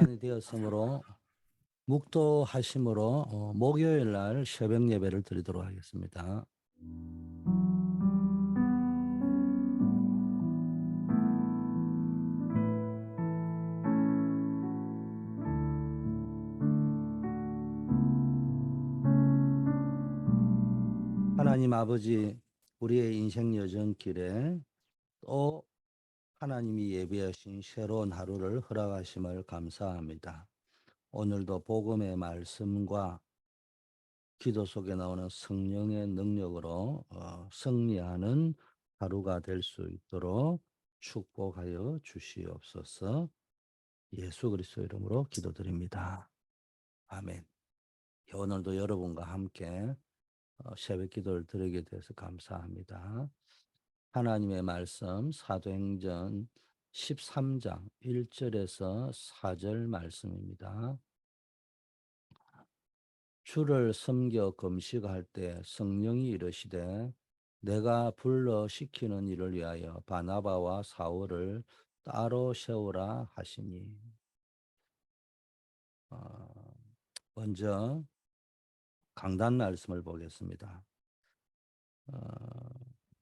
시간이 되었으므로 묵도하심으로 목요일 날 새벽 예배를 드리도록 하겠습니다. 하나님 아버지, 우리의 인생 여정길에 또 하나님이 예비하신 새로운 하루를 허락하심을 감사합니다. 오늘도 복음의 말씀과 기도 속에 나오는 성령의 능력으로 승리하는 하루가 될 수 있도록 축복하여 주시옵소서. 예수 그리스도 이름으로 기도드립니다. 아멘. 오늘도 여러분과 함께 새벽 기도를 드리게 돼서 감사합니다. 하나님의 말씀 사도행전 13장 1절에서 4절 말씀입니다. 주를 섬겨 금식할 때 성령이 이르시되 내가 불러 시키는 일을 위하여 바나바와 사울을 따로 세우라 하시니. 먼저 강단 말씀을 보겠습니다.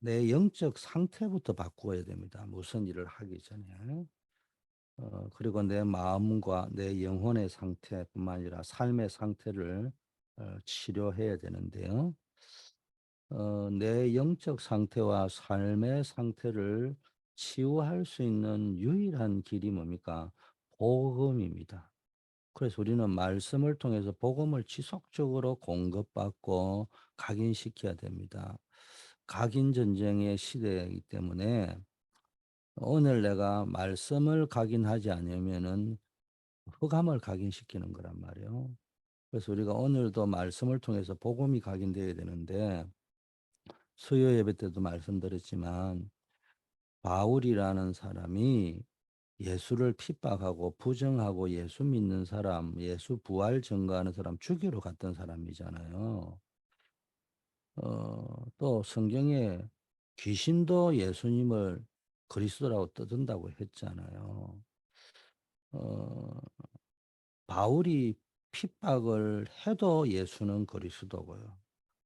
내 영적 상태부터 바꾸어야 됩니다. 무슨 일을 하기 전에. 그리고 내 마음과 내 영혼의 상태뿐만 아니라 삶의 상태를 치료해야 되는데요. 내 영적 상태와 삶의 상태를 치유할 수 있는 유일한 길이 뭡니까? 복음입니다. 그래서 우리는 말씀을 통해서 복음을 지속적으로 공급받고 각인시켜야 됩니다. 각인 전쟁의 시대이기 때문에 오늘 내가 말씀을 각인하지 않으면은 흑암을 각인시키는 거란 말이에요. 그래서 우리가 오늘도 말씀을 통해서 복음이 각인되어야 되는데, 수요 예배 때도 말씀드렸지만 바울이라는 사람이 예수를 핍박하고 부정하고 예수 믿는 사람, 예수 부활 증거하는 사람 죽이러 갔던 사람이잖아요. 또 성경에 귀신도 예수님을 그리스도라고 떠든다고 했잖아요. 어, 바울이 핍박을 해도 예수는 그리스도고요.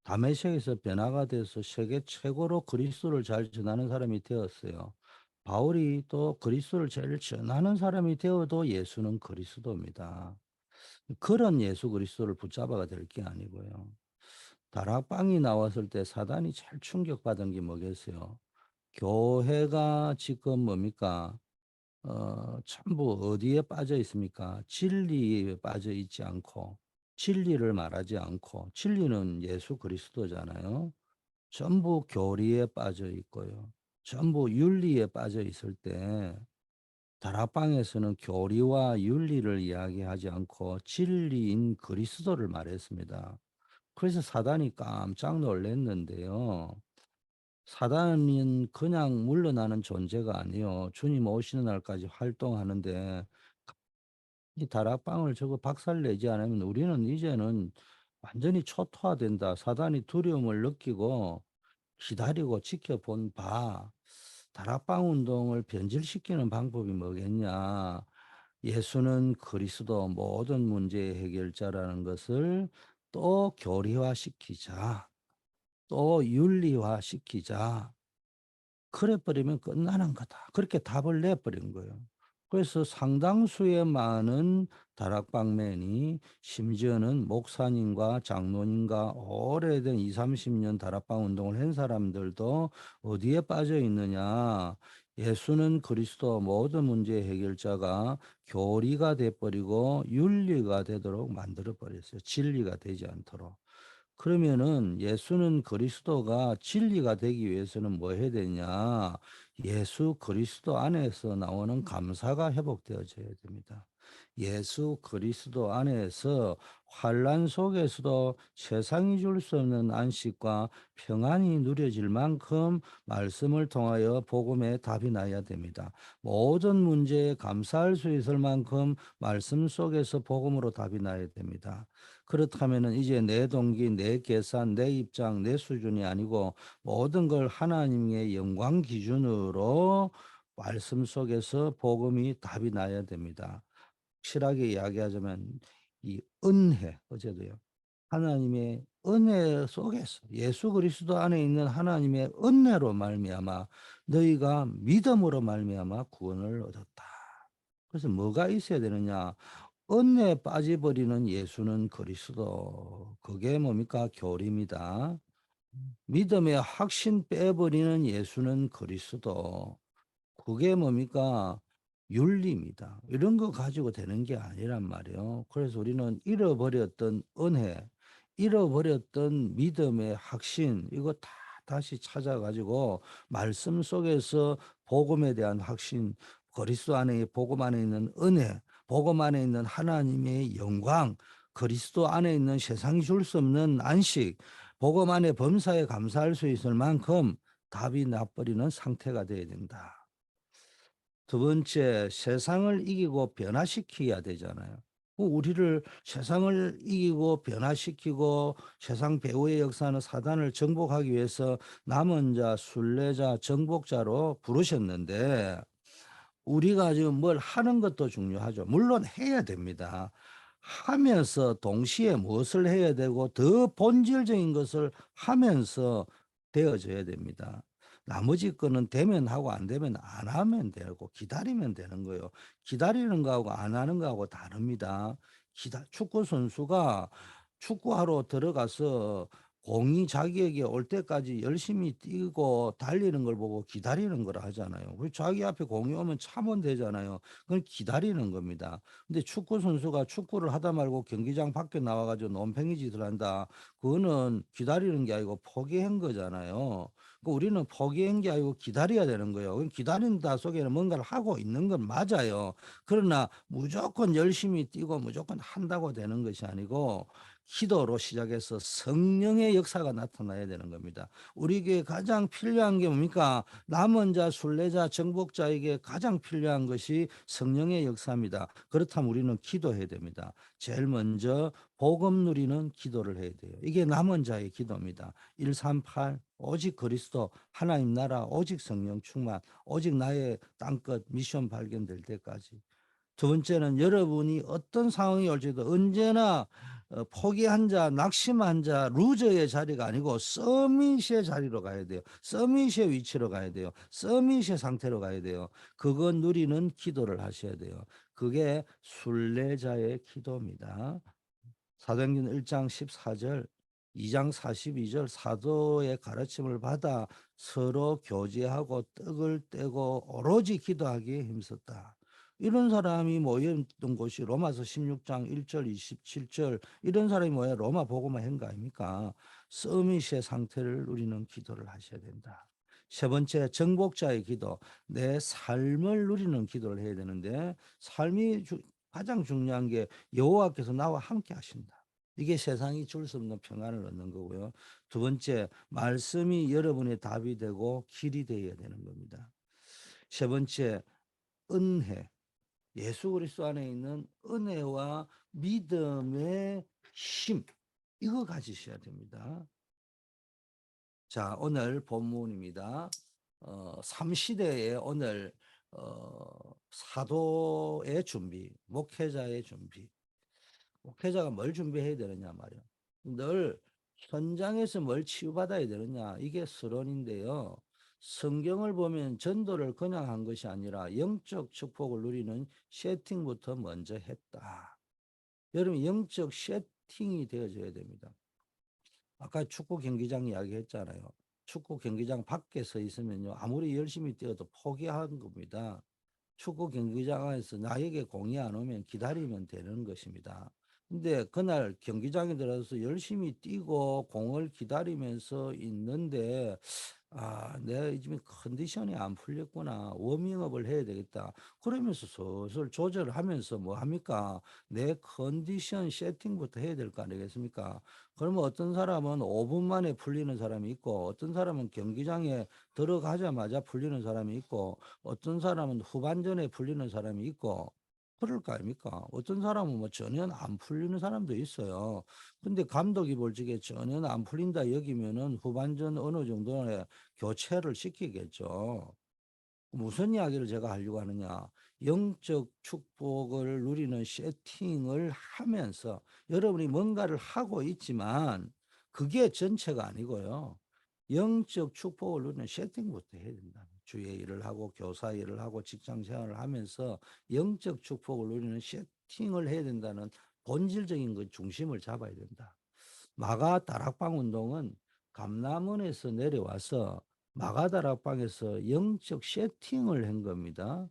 다메섹에서 변화가 돼서 세계 최고로 그리스도를 잘 전하는 사람이 되었어요. 바울이 또 그리스도를 제일 전하는 사람이 되어도 예수는 그리스도입니다. 그런 예수 그리스도를 붙잡아가 될 게 아니고요. 다락방이 나왔을 때 사단이 제일 충격받은 게 뭐겠어요? 교회가 지금 뭡니까? 전부 어디에 빠져 있습니까? 진리에 빠져 있지 않고, 진리를 말하지 않고, 진리는 예수 그리스도잖아요. 전부 교리에 빠져 있고요. 전부 윤리에 빠져 있을 때, 다락방에서는 교리와 윤리를 이야기하지 않고 진리인 그리스도를 말했습니다. 그래서 사단이 깜짝 놀랐는데요. 사단은 그냥 물러나는 존재가 아니요. 주님 오시는 날까지 활동하는데 이 다락방을 저거 박살내지 않으면 우리는 이제는 완전히 초토화된다. 사단이 두려움을 느끼고 기다리고 지켜본 바 다락방 운동을 변질시키는 방법이 뭐겠냐. 예수는 그리스도 모든 문제의 해결자라는 것을 또 교리화시키자. 또 윤리화시키자. 그래 버리면 끝나는 거다. 그렇게 답을 내버린 거예요. 그래서 상당수의 많은 다락방맨이 심지어는 목사님과 장로님과 오래된 20-30년 다락방 운동을 한 사람들도 어디에 빠져 있느냐. 예수는 그리스도 모든 문제의 해결자가 교리가 돼버리고 윤리가 되도록 만들어버렸어요. 진리가 되지 않도록. 그러면은 예수는 그리스도가 진리가 되기 위해서는 뭐 해야 되냐? 예수 그리스도 안에서 나오는 감사가 회복되어져야 됩니다. 예수 그리스도 안에서 환란 속에서도 세상이 줄 수 없는 안식과 평안이 누려질 만큼 말씀을 통하여 복음에 답이 나야 됩니다. 모든 문제에 감사할 수 있을 만큼 말씀 속에서 복음으로 답이 나야 됩니다. 그렇다면은 이제 내 동기, 내 계산, 내 입장, 내 수준이 아니고 모든 걸 하나님의 영광 기준으로 말씀 속에서 복음이 답이 나야 됩니다. 확실하게 이야기하자면 이 은혜, 어제도요. 하나님의 은혜 속에서 예수 그리스도 안에 있는 하나님의 은혜로 말미암아 너희가 믿음으로 말미암아 구원을 얻었다. 그래서 뭐가 있어야 되느냐? 은혜에 빠져버리는 예수는 그리스도. 그게 뭡니까? 교리입니다. 믿음의 확신 빼버리는 예수는 그리스도. 그게 뭡니까? 윤리입니다. 이런 거 가지고 되는 게 아니란 말이에요. 그래서 우리는 잃어버렸던 은혜, 잃어버렸던 믿음의 확신, 이거 다 다시 찾아가지고 말씀 속에서 복음에 대한 확신, 그리스도 안에 복음 안에 있는 은혜, 복음 안에 있는 하나님의 영광, 그리스도 안에 있는 세상이 줄 수 없는 안식, 복음 안에 범사에 감사할 수 있을 만큼 답이 나버리는 상태가 되어야 된다. 두 번째, 세상을 이기고 변화시켜야 되잖아요. 우리를 세상을 이기고 변화시키고 세상 배후의 역사는 사단을 정복하기 위해서 남은 자, 순례자, 정복자로 부르셨는데 우리가 지금 뭘 하는 것도 중요하죠. 물론 해야 됩니다. 하면서 동시에 무엇을 해야 되고 더 본질적인 것을 하면서 되어져야 됩니다. 나머지 거는 되면 하고 안 되면 안 하면 되고 기다리면 되는 거예요. 기다리는 거하고 안 하는 거하고 다릅니다. 축구 선수가 축구하러 들어가서 공이 자기에게 올 때까지 열심히 뛰고 달리는 걸 보고 기다리는 걸 하잖아요. 그리고 자기 앞에 공이 오면 차면 되잖아요. 그건 기다리는 겁니다. 근데 축구 선수가 축구를 하다 말고 경기장 밖에 나와가지고 논팽이짓을 한다. 그거는 기다리는 게 아니고 포기한 거잖아요. 우리는 포기한 게 아니고 기다려야 되는 거예요. 기다린다 속에는 뭔가를 하고 있는 건 맞아요. 그러나 무조건 열심히 뛰고 무조건 한다고 되는 것이 아니고 기도로 시작해서 성령의 역사가 나타나야 되는 겁니다. 우리에게 가장 필요한 게 뭡니까? 남은 자, 순례자, 정복자에게 가장 필요한 것이 성령의 역사입니다. 그렇다면 우리는 기도해야 됩니다. 제일 먼저 복음 누리는 기도를 해야 돼요. 이게 남은 자의 기도입니다. 138 오직 그리스도 하나님 나라 오직 성령 충만 오직 나의 땅끝 미션 발견될 때까지. 두 번째는 여러분이 어떤 상황이 올지도 언제나 포기한 자, 낙심한 자, 루저의 자리가 아니고 서밋의 자리로 가야 돼요. 서밋의 위치로 가야 돼요. 서밋의 상태로 가야 돼요. 그거 누리는 기도를 하셔야 돼요. 그게 순례자의 기도입니다. 사도행전 1장 14절, 2장 42절 사도의 가르침을 받아 서로 교제하고 떡을 떼고 오로지 기도하기에 힘썼다. 이런 사람이 모였던 곳이 로마서 16장 1절 27절 이런 사람이 모여 로마 복음화 한 거 아닙니까? 서밋의 상태를 누리는 기도를 하셔야 된다. 세 번째, 정복자의 기도. 내 삶을 누리는 기도를 해야 되는데 삶이 가장 중요한 게 여호와께서 나와 함께 하신다. 이게 세상이 줄 수 없는 평안을 얻는 거고요. 두 번째, 말씀이 여러분의 답이 되고 길이 되어야 되는 겁니다. 세 번째, 은혜. 예수 그리스도 안에 있는 은혜와 믿음의 힘. 이거 가지셔야 됩니다. 자, 오늘 본문입니다. 3시대의 오늘 사도의 준비, 목회자의 준비. 목회자가 뭘 준비해야 되느냐 말이야. 늘 현장에서 뭘 치유받아야 되느냐. 이게 서론인데요. 성경을 보면 전도를 그냥 한 것이 아니라 영적 축복을 누리는 세팅부터 먼저 했다. 여러분 영적 세팅이 되어져야 됩니다. 아까 축구 경기장 이야기했잖아요. 축구 경기장 밖에 서 있으면요. 아무리 열심히 뛰어도 포기한 겁니다. 축구 경기장 안에서 나에게 공이 안 오면 기다리면 되는 것입니다. 근데 그날 경기장에 들어서 열심히 뛰고 공을 기다리면서 있는데 내가 지금 컨디션이 안 풀렸구나. 워밍업을 해야 되겠다. 그러면서 슬슬 조절하면서 뭐 합니까? 내 컨디션 세팅부터 해야 될 거 아니겠습니까? 그러면 어떤 사람은 5분 만에 풀리는 사람이 있고 어떤 사람은 경기장에 들어가자마자 풀리는 사람이 있고 어떤 사람은 후반전에 풀리는 사람이 있고 그럴 거 아닙니까? 어떤 사람은 뭐 전혀 안 풀리는 사람도 있어요. 근데 감독이 볼 적에 전혀 안 풀린다 여기면은 후반전 어느 정도의 교체를 시키겠죠. 무슨 이야기를 제가 하려고 하느냐. 영적 축복을 누리는 세팅을 하면서 여러분이 뭔가를 하고 있지만 그게 전체가 아니고요. 영적 축복을 누리는 세팅부터 해야 된다. 주의 일을 하고 교사 일을 하고 직장 생활을 하면서 영적 축복을 누리는 세팅을 해야 된다는 본질적인 그 중심을 잡아야 된다. 마가 다락방 운동은 감남원에서 내려와서 마가다락방에서 영적 세팅을 한 겁니다.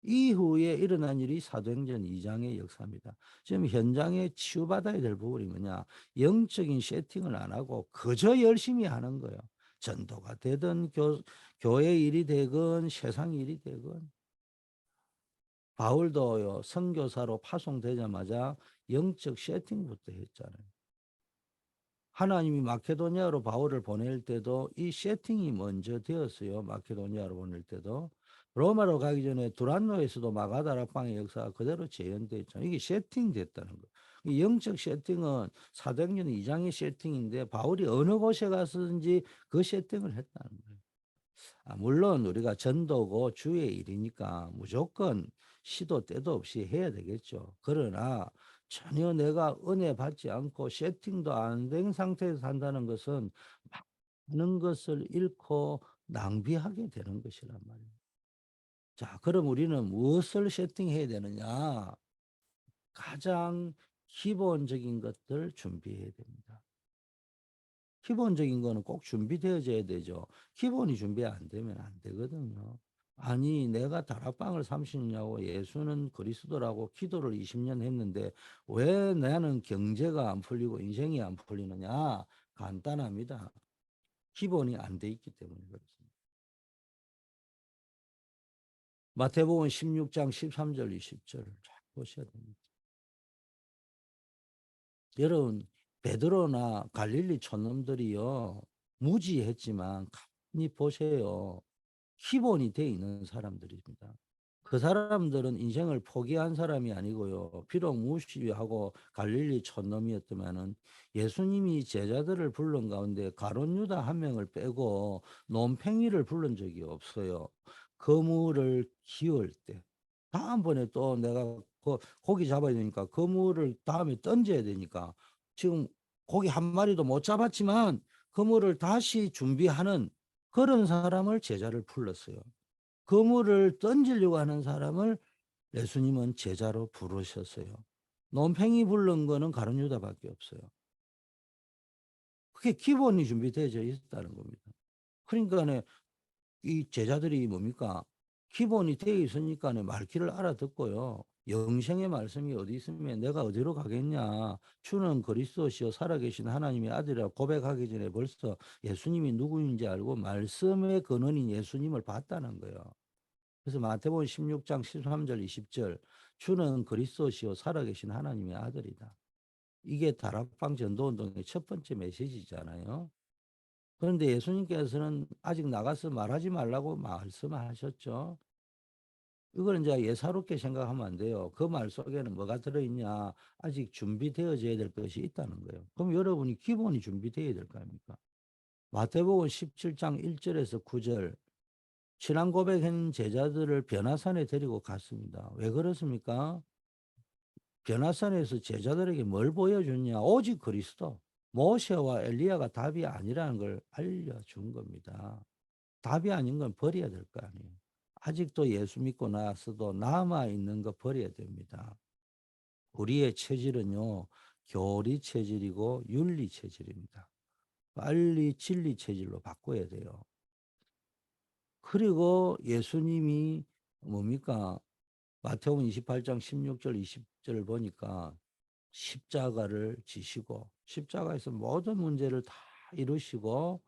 이후에 일어난 일이 사도행전 2장의 역사입니다. 지금 현장에 치유받아야 될 부분이 뭐냐? 영적인 세팅을 안 하고 그저 열심히 하는 거예요. 전도가 되든 교회 일이 되건 세상 일이 되건. 바울도요, 선교사로 파송되자마자 영적 세팅부터 했잖아요. 하나님이 마케도니아로 바울을 보낼 때도 이 세팅이 먼저 되었어요. 마케도니아로 보낼 때도. 로마로 가기 전에 두란노에서도 마가다락방의 역사가 그대로 재현되어 있잖아요. 이게 세팅됐다는 거예요. 영적 세팅은 사도행전 2장의 세팅인데 바울이 어느 곳에 갔든지 그 세팅을 했다는 거예요. 물론 우리가 전도고 주의 일이니까 무조건 시도 때도 없이 해야 되겠죠. 그러나 전혀 내가 은혜 받지 않고 세팅도 안 된 상태에서 산다는 것은 많은 것을 잃고 낭비하게 되는 것이란 말이에요. 자, 그럼 우리는 무엇을 세팅해야 되느냐? 가장 기본적인 것들 준비해야 됩니다. 기본적인 거는 꼭 준비되어져야 되죠. 기본이 준비 안 되면 안 되거든요. 아니, 내가 다락방을 30년 하고 예수는 그리스도라고 기도를 20년 했는데 왜 나는 경제가 안 풀리고 인생이 안 풀리느냐? 간단합니다. 기본이 안 돼 있기 때문에 그렇습니다. 마태복음 16장 13절 20절 잘 보셔야 됩니다. 여러분, 베드로나 갈릴리 촌놈들이요, 무지했지만 가만히 보세요. 기본이 돼 있는 사람들입니다. 그 사람들은 인생을 포기한 사람이 아니고요. 비록 무시하고 갈릴리 촌놈이었지만은 예수님이 제자들을 부른 가운데 가룟 유다 한 명을 빼고 논팽이를 부른 적이 없어요. 그물을 키울 때 다음번에 또 내가 고기 잡아야 되니까 그물을 다음에 던져야 되니까 지금 고기 한 마리도 못 잡았지만 그물을 다시 준비하는 그런 사람을 제자를 불렀어요. 그물을 던지려고 하는 사람을 예수님은 제자로 부르셨어요. 논팽이 부른 거는 가룟 유다밖에 없어요. 그게 기본이 준비되어 있다는 겁니다. 그러니까 이 제자들이 뭡니까? 기본이 되어 있으니까 말귀를 알아듣고요. 영생의 말씀이 어디 있으면 내가 어디로 가겠냐. 주는 그리스도시요 살아계신 하나님의 아들이라고 고백하기 전에 벌써 예수님이 누구인지 알고 말씀의 근원인 예수님을 봤다는 거예요. 그래서 마태복음 16장 13절 20절 주는 그리스도시요 살아계신 하나님의 아들이다. 이게 다락방 전도운동의 첫 번째 메시지잖아요. 그런데 예수님께서는 아직 나가서 말하지 말라고 말씀하셨죠. 이걸 이제 예사롭게 생각하면 안 돼요. 그 말 속에는 뭐가 들어있냐. 아직 준비되어져야 될 것이 있다는 거예요. 그럼 여러분이 기본이 준비되어야 될 거 아닙니까? 마태복음 17장 1절에서 9절 신앙 고백한 제자들을 변화산에 데리고 갔습니다. 왜 그렇습니까? 변화산에서 제자들에게 뭘 보여줬냐? 오직 그리스도. 모세와 엘리야가 답이 아니라는 걸 알려준 겁니다. 답이 아닌 건 버려야 될 거 아니에요. 아직도 예수 믿고 나서도 남아있는 거 버려야 됩니다. 우리의 체질은요, 교리 체질이고 윤리 체질입니다. 빨리 진리 체질로 바꿔야 돼요. 그리고 예수님이 뭡니까? 마태복음 28장 16절 20절을 보니까 십자가를 지시고 십자가에서 모든 문제를 다 이루시고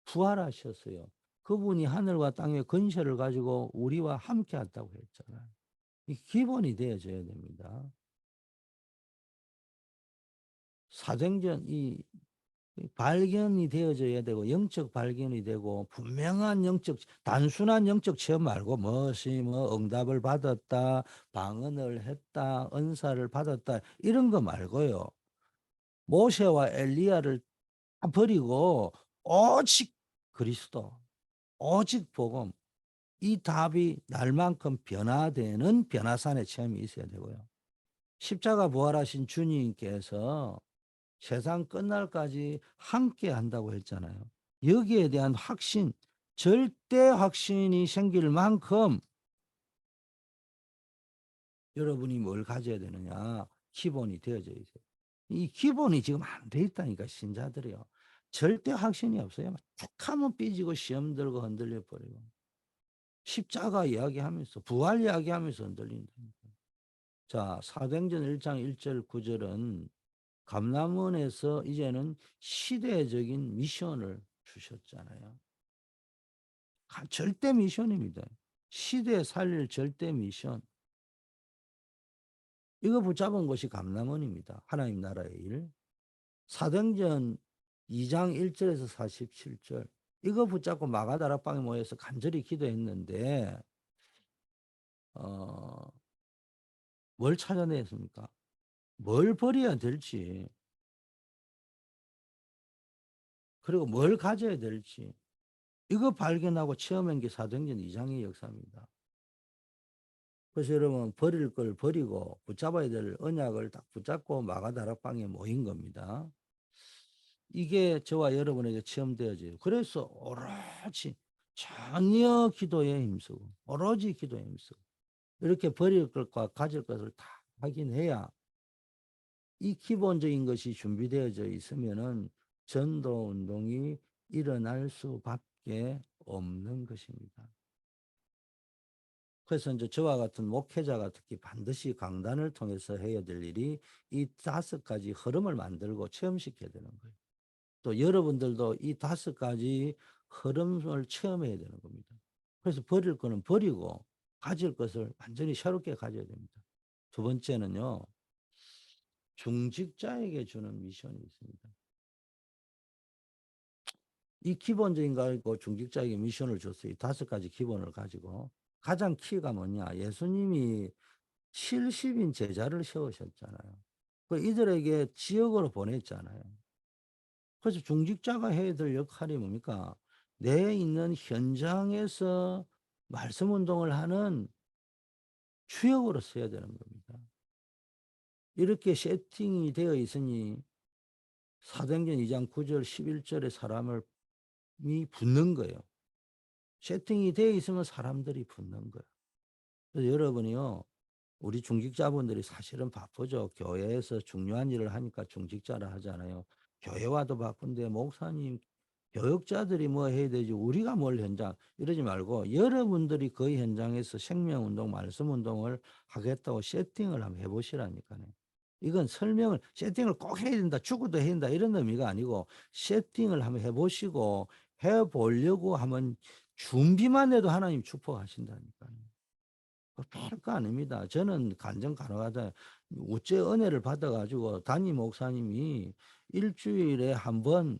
부활하셨어요. 그분이 하늘과 땅의 권세를 가지고 우리와 함께 한다고 했잖아요. 이 기본이 되어져야 됩니다. 사도행전 이 발견이 되어져야 되고 영적 발견이 되고 분명한 영적 단순한 영적 체험 말고 무엇이 뭐 응답을 받았다 방언을 했다 은사를 받았다 이런 거 말고요. 모세와 엘리야를 다 버리고 오직 그리스도 오직 복음 이 답이 날만큼 변화되는 변화산의 체험이 있어야 되고요. 십자가 부활하신 주님께서 세상 끝날까지 함께 한다고 했잖아요. 여기에 대한 확신, 절대 확신이 생길 만큼 여러분이 뭘 가져야 되느냐? 기본이 되어져 있어요. 이 기본이 지금 안 돼 있다니까, 신자들이요. 절대 확신이 없어요. 툭 하면 삐지고 시험 들고 흔들려 버리고. 십자가 이야기하면서 부활 이야기하면서 흔들린다니까. 자, 사도행전 1장 1절 9절은 감람원에서 이제는 시대적인 미션을 주셨잖아요. 절대 미션입니다. 시대 살릴 절대 미션. 이거 붙잡은 것이 감람원입니다. 하나님 나라의 일. 사도행전 2장 1절에서 47절. 이거 붙잡고 마가다락방에 모여서 간절히 기도했는데 어, 뭘 찾아냈습니까? 뭘 버려야 될지, 그리고 뭘 가져야 될지, 이거 발견하고 체험한 게 사도행전 2장의 역사입니다. 그래서 여러분, 버릴 걸 버리고 붙잡아야 될 언약을 딱 붙잡고 마가다락방에 모인 겁니다. 이게 저와 여러분에게 체험되어져요. 그래서 오로지 전혀 기도에 힘쓰고 오로지 기도에 힘쓰고 이렇게 버릴 것과 가질 것을 다 확인해야 이 기본적인 것이 준비되어져 있으면은 전도 운동이 일어날 수밖에 없는 것입니다. 그래서 이제 저와 같은 목회자가 특히 반드시 강단을 통해서 해야 될 일이 이 5가지 흐름을 만들고 체험시켜야 되는 거예요. 또 여러분들도 이 5가지 흐름을 체험해야 되는 겁니다. 그래서 버릴 거는 버리고 가질 것을 완전히 새롭게 가져야 됩니다. 두 번째는요, 중직자에게 주는 미션이 있습니다. 이 기본적인 거 가지고 중직자에게 미션을 줬어요. 5가지 기본을 가지고. 가장 키가 뭐냐? 예수님이 70인 제자를 세우셨잖아요. 그 이들에게 지역으로 보냈잖아요. 그래서 중직자가 해야 될 역할이 뭡니까? 내 있는 현장에서 말씀 운동을 하는 주역으로 써야 되는 겁니다. 이렇게 세팅이 되어 있으니 사도행전 2장 9절 11절에 사람을 붙는 거예요. 세팅이 되어 있으면 사람들이 붙는 거예요. 그래서 여러분이요, 우리 중직자분들이 사실은 바쁘죠. 교회에서 중요한 일을 하니까 중직자를 하잖아요. 교회와도 바쁜데 목사님, 교역자들이 뭐 해야 되지 우리가 뭘 현장 이러지 말고 여러분들이 그 현장에서 생명운동, 말씀운동을 하겠다고 세팅을 한번 해보시라니까요. 이건 설명을 세팅을 꼭 해야 된다, 죽어도 해야 된다 이런 의미가 아니고 세팅을 한번 해보시고 해보려고 하면 준비만 해도 하나님 축복하신다니까요. 별거 아닙니다. 저는 간증 가능하다. 어째 은혜를 받아가지고 담임 목사님이 일주일에 한 번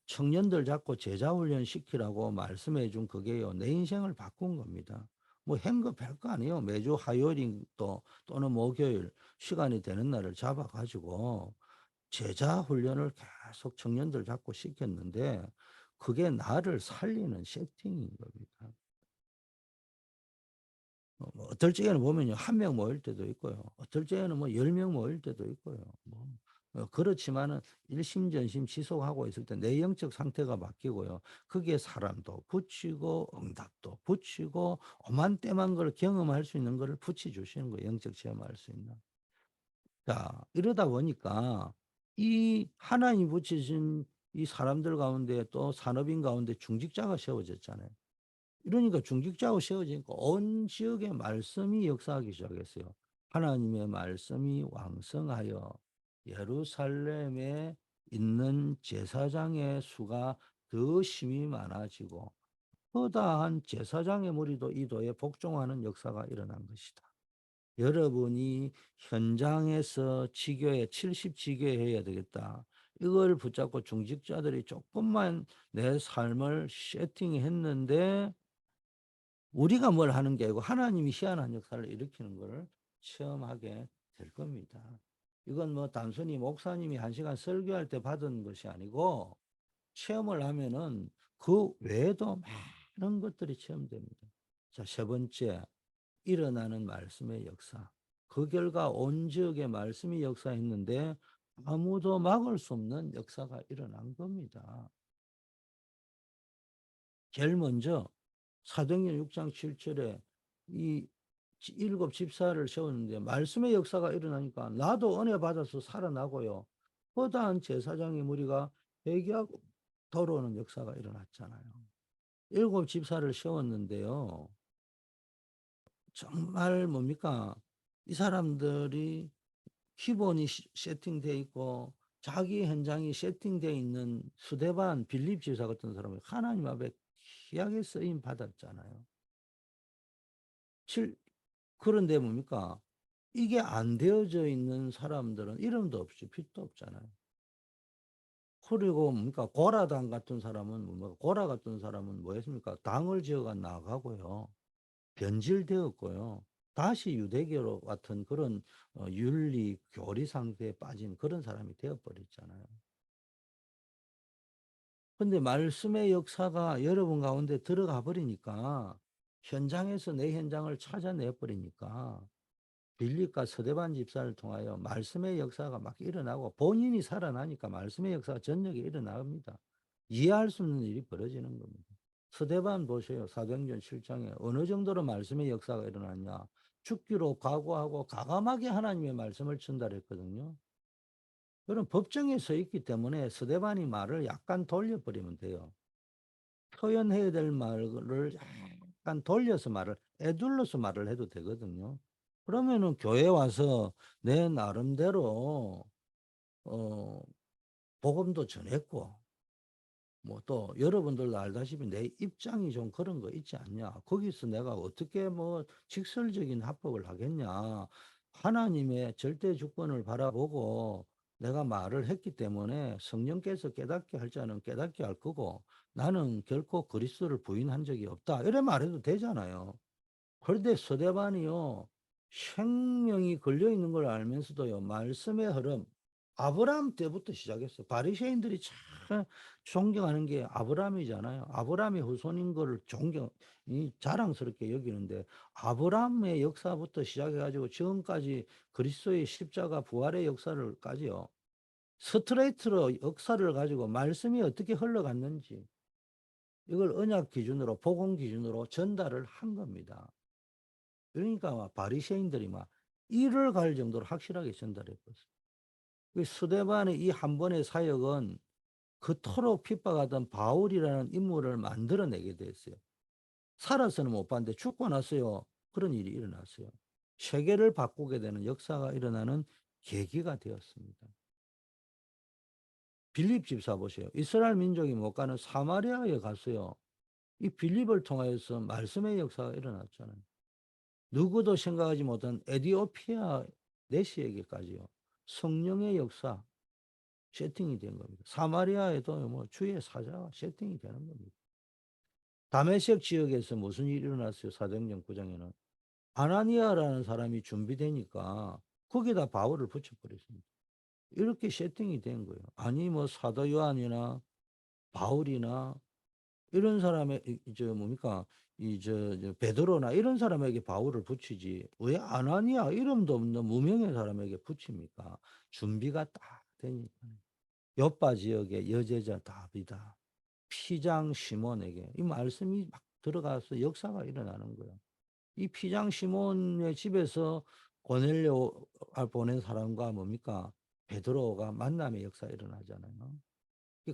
청년들 잡고 제자훈련 시키라고 말씀해 준 그게요. 내 인생을 바꾼 겁니다. 뭐 한거 별거 아니에요. 매주 화요일 또는 목요일 시간이 되는 날을 잡아가지고 제자훈련을 계속 청년들 잡고 시켰는데 그게 나를 살리는 세팅인 겁니다. 뭐 어떨 적에는 보면요, 1명 모일 때도 있고요. 어떨 적에는 뭐 10명 모일 때도 있고요. 뭐, 그렇지만은 일심전심 지속하고 있을 때 내 영적 상태가 바뀌고요. 그게 사람도 붙이고 응답도 붙이고 오만 때만 걸 경험할 수 있는 거를 붙여주시는 거예요. 영적 체험할 수 있는. 자, 이러다 보니까 이 하나님 붙이신 이 사람들 가운데 또 산업인 가운데 중직자가 세워졌잖아요. 이러니까 중직자로 세워지니까 온 지역에 말씀이 역사하기 시작했어요. 하나님의 말씀이 왕성하여 예루살렘에 있는 제사장의 수가 더 심히 많아지고 허다한 제사장의 무리도 이 도에 복종하는 역사가 일어난 것이다. 여러분이 현장에서 지교회 70지교회 해야 되겠다. 이걸 붙잡고 중직자들이 조금만 내 삶을 세팅했는데 우리가 뭘 하는 게 아니고 하나님이 희한한 역사를 일으키는 것을 체험하게 될 겁니다. 이건 뭐 단순히 목사님이 1시간 설교할 때 받은 것이 아니고 체험을 하면은 그 외에도 많은 것들이 체험됩니다. 자, 세 번째, 일어나는 말씀의 역사. 그 결과 온 지역에 말씀이 역사했는데 아무도 막을 수 없는 역사가 일어난 겁니다. 제일 먼저 사도행전 6장 7절에 이 일곱 집사를 세웠는데 말씀의 역사가 일어나니까 나도 은혜 받아서 살아나고요. 허다한 제사장의 무리가 회개하고 돌아오는 역사가 일어났잖아요. 일곱 집사를 세웠는데요. 정말 뭡니까? 이 사람들이 기본이 세팅돼 있고 자기 현장이 세팅돼 있는 스데반, 빌립 집사 같은 사람이 하나님 앞에 귀하게 쓰임 받았잖아요. 그런데 뭡니까? 이게 안 되어져 있는 사람들은 이름도 없이 빛도 없잖아요. 그리고 뭡니까? 고라당 같은 사람은 뭡니까? 고라 같은 사람은 뭐 했습니까? 당을 지어가 나가고요. 변질되었고요. 다시 유대교 같은 그런 윤리, 교리 상태에 빠진 그런 사람이 되어버렸잖아요. 근데 말씀의 역사가 여러분 가운데 들어가 버리니까 현장에서 내 현장을 찾아내 버리니까 빌립과 서대반 집사를 통하여 말씀의 역사가 막 일어나고 본인이 살아나니까 말씀의 역사가 전역에 일어납니다. 이해할 수 없는 일이 벌어지는 겁니다. 서대반 보세요. 사도행전 7장에 어느 정도로 말씀의 역사가 일어났냐. 죽기로 각오하고 과감하게 하나님의 말씀을 전달했거든요. 그런 법정에 서 있기 때문에 서대반이 말을 약간 돌려버리면 돼요. 표현해야 될 말을 약간 돌려서 말을, 에둘러서 말을 해도 되거든요. 그러면은 교회 와서 내 나름대로 어 복음도 전했고 뭐 또 여러분들도 알다시피 내 입장이 좀 그런 거 있지 않냐. 거기서 내가 어떻게 뭐 직설적인 합법을 하겠냐. 하나님의 절대 주권을 바라보고 내가 말을 했기 때문에 성령께서 깨닫게 할 자는 깨닫게 할 거고 나는 결코 그리스도를 부인한 적이 없다. 이래 말해도 되잖아요. 그런데 서대반이요, 생명이 걸려 있는 걸 알면서도요, 말씀의 흐름, 아브라함 때부터 시작했어요. 바리새인들이 참 존경하는 게 아브라함이잖아요. 아브라함의 후손인 걸 자랑스럽게 여기는데, 아브라함의 역사부터 시작해가지고 지금까지 그리스도의 십자가 부활의 역사를까지요, 스트레이트로 역사를 가지고 말씀이 어떻게 흘러갔는지, 이걸 언약 기준으로, 복음 기준으로 전달을 한 겁니다. 그러니까 막 바리새인들이 막 이를 갈 정도로 확실하게 전달했거든요. 그 스데반의 이 한 번의 사역은 그토록 핍박하던 바울이라는 인물을 만들어내게 됐어요. 살아서는 못 봤는데 죽고 나서요. 그런 일이 일어났어요. 세계를 바꾸게 되는 역사가 일어나는 계기가 되었습니다. 빌립 집사 보세요. 이스라엘 민족이 못 가는 사마리아에 갔어요. 이 빌립을 통하여서 말씀의 역사가 일어났잖아요. 누구도 생각하지 못한 에디오피아 내시에게까지요. 성령의 역사 세팅이 된 겁니다. 사마리아에도 뭐 주의 사자가 세팅이 되는 겁니다. 다메섹 지역에서 무슨 일이 일어났어요? 사도행전 9장에는 아나니아라는 사람이 준비되니까 거기다 바울을 붙여버렸습니다. 이렇게 세팅이 된 거예요. 아니 뭐 사도 요한이나 바울이나 이런 사람의 저 뭡니까 저 베드로나 이런 사람에게 바울을 붙이지 왜 아나니아 이름도 없는 무명의 사람에게 붙입니까? 준비가 딱 되니까. 요빠 지역의 여제자 다비다 피장 시몬에게 이 말씀이 막 들어가서 역사가 일어나는 거예요. 이 피장 시몬의 집에서 고넬료 보낸 사람과 뭡니까 베드로가 만남의 역사 일어나잖아요.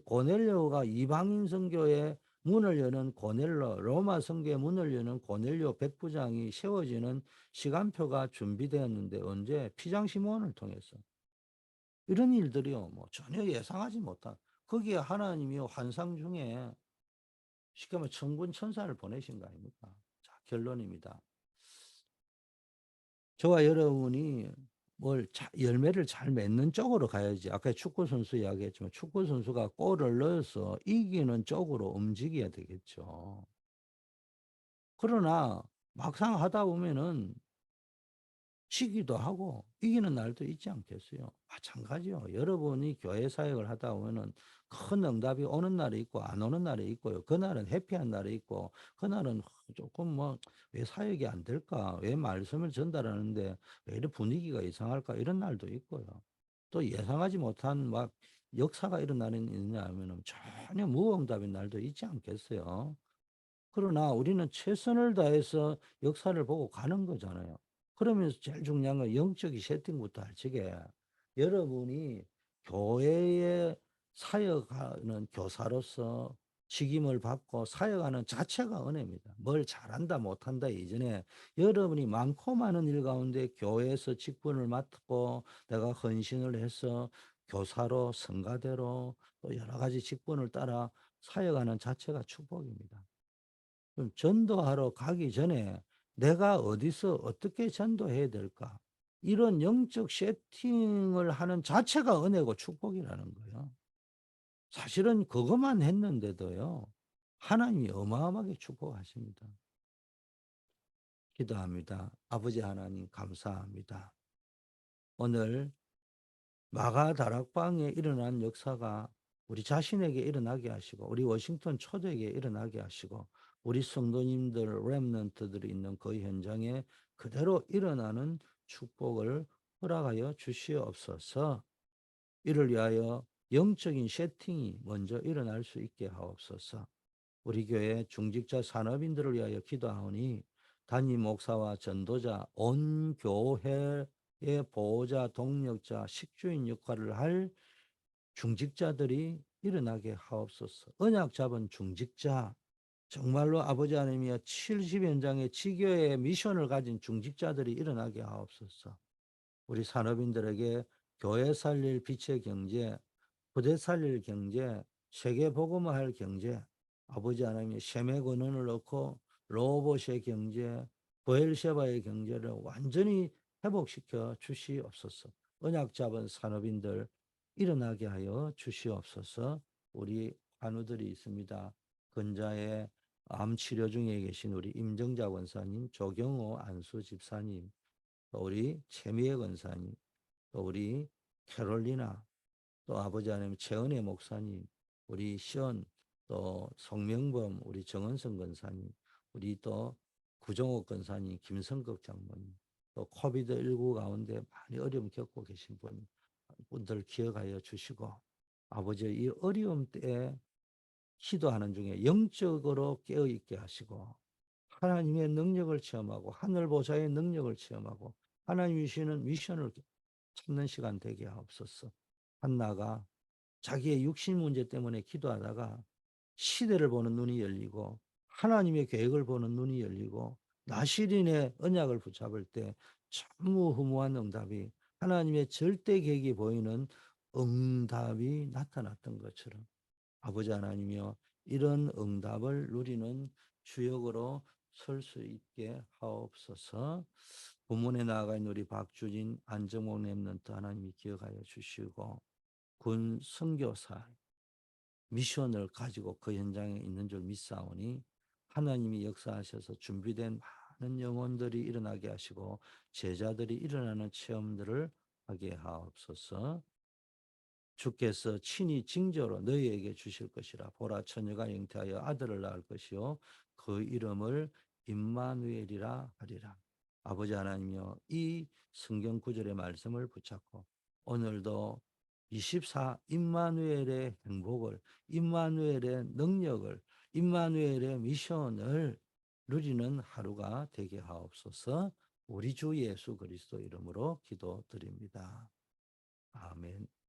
고넬료가 이방인 선교의 문을 여는 고넬로, 로마 선교의 문을 여는 고넬료 백부장이 세워지는 시간표가 준비되었는데 언제? 피장 시몬을 통해서. 이런 일들이요, 뭐 전혀 예상하지 못한. 거기에 하나님이 환상 중에 쉽게 말하면 천군 천사를 보내신 거 아닙니까? 자, 결론입니다. 저와 여러분이 열매를 잘 맺는 쪽으로 가야지. 아까 축구 선수 이야기했지만 축구 선수가 골을 넣어서 이기는 쪽으로 움직여야 되겠죠. 그러나 막상 하다 보면은 지기도 하고 이기는 날도 있지 않겠어요? 마찬가지요. 여러분이 교회 사역을 하다 보면은 큰 응답이 오는 날이 있고 안 오는 날이 있고요. 그날은 해피한 날이 있고 그날은 조금 뭐 '왜 사역이 안 될까? 왜 말씀을 전달하는데 왜 이런 분위기가 이상할까?' 이런 날도 있고요. 또 예상하지 못한 막 역사가 일어나는 있느냐 하면은 전혀 무응답인 날도 있지 않겠어요? 그러나 우리는 최선을 다해서 역사를 보고 가는 거잖아요. 그러면서 제일 중요한 건 영적인 세팅부터 할 적에 여러분이 교회에 사역하는 교사로서 직임을 받고 사역하는 자체가 은혜입니다. 뭘 잘한다 못한다 이전에 여러분이 많고 많은 일 가운데 교회에서 직분을 맡고 내가 헌신을 해서 교사로 성가대로 또 여러 가지 직분을 따라 사역하는 자체가 축복입니다. 그럼 전도하러 가기 전에 '내가 어디서 어떻게 전도해야 될까?' 이런 영적 세팅을 하는 자체가 은혜고 축복이라는 거예요. 사실은 그것만 했는데도요. 하나님이 어마어마하게 축복하십니다. 기도합니다. 아버지 하나님 감사합니다. 오늘 마가 다락방에 일어난 역사가 우리 자신에게 일어나게 하시고 우리 워싱턴 초대에게 일어나게 하시고 우리 성도님들 렘넌트들이 있는 그 현장에 그대로 일어나는 축복을 허락하여 주시옵소서. 이를 위하여 영적인 세팅이 먼저 일어날 수 있게 하옵소서. 우리 교회 중직자 산업인들을 위하여 기도하오니 담임 목사와 전도자 온 교회의 보호자, 동력자, 식주인 역할을 할 중직자들이 일어나게 하옵소서. 언약 잡은 중직자, 정말로 아버지 하나님이여 70 현장의 지교의 미션을 가진 중직자들이 일어나게 하옵소서. 우리 산업인들에게 교회 살릴 빛의 경제, 부대 살릴 경제, 세계 복음화할 경제, 아버지 하나님의 셈의 권한을 넣고 로봇의 경제, 부엘셰바의 경제를 완전히 회복시켜 주시옵소서. 언약 잡은 산업인들 일어나게 하여 주시옵소서. 우리 환우들이 있습니다. 근자에 암 치료 중에 계신 우리 임정자 권사님, 조경호 안수 집사님, 또 우리 최미애 권사님, 또 우리 캐롤리나, 또 아버지 하나님 최은혜 목사님, 우리 시온, 또 성명범, 우리 정은성 권사님, 우리 또 구정옥 권사님, 김성극 장모님, 또 코비드19 가운데 많이 어려움 겪고 계신 분들 기억하여 주시고 아버지 이 어려움 때에 기도하는 중에 영적으로 깨어있게 하시고 하나님의 능력을 체험하고 하늘 보좌의 능력을 체험하고 하나님이 주시는 미션을 찾는 시간 되게 하옵소서. 한나가 자기의 육신 문제 때문에 기도하다가 시대를 보는 눈이 열리고 하나님의 계획을 보는 눈이 열리고 나시린의 언약을 붙잡을 때 전무후무한 응답이 하나님의 절대 계획이 보이는 응답이 나타났던 것처럼 아버지 하나님이여 이런 응답을 누리는 주역으로 설 수 있게 하옵소서. 본문에 나아가 있는 우리 박주진 안정목 랩런트 하나님이 기억하여 주시고 군 선교사 미션을 가지고 그 현장에 있는 줄 믿사오니 하나님이 역사하셔서 준비된 많은 영혼들이 일어나게 하시고 제자들이 일어나는 체험들을 하게 하옵소서. 주께서 친히 징조로 너희에게 주실 것이라. 보라 처녀가 잉태하여 아들을 낳을 것이요 그 이름을 임마누엘이라 하리라. 아버지 하나님이여 이 성경 구절의 말씀을 붙잡고 오늘도 24 임마누엘의 행복을, 임마누엘의 능력을, 임마누엘의 미션을 누리는 하루가 되게 하옵소서. 우리 주 예수 그리스도 이름으로 기도드립니다. 아멘.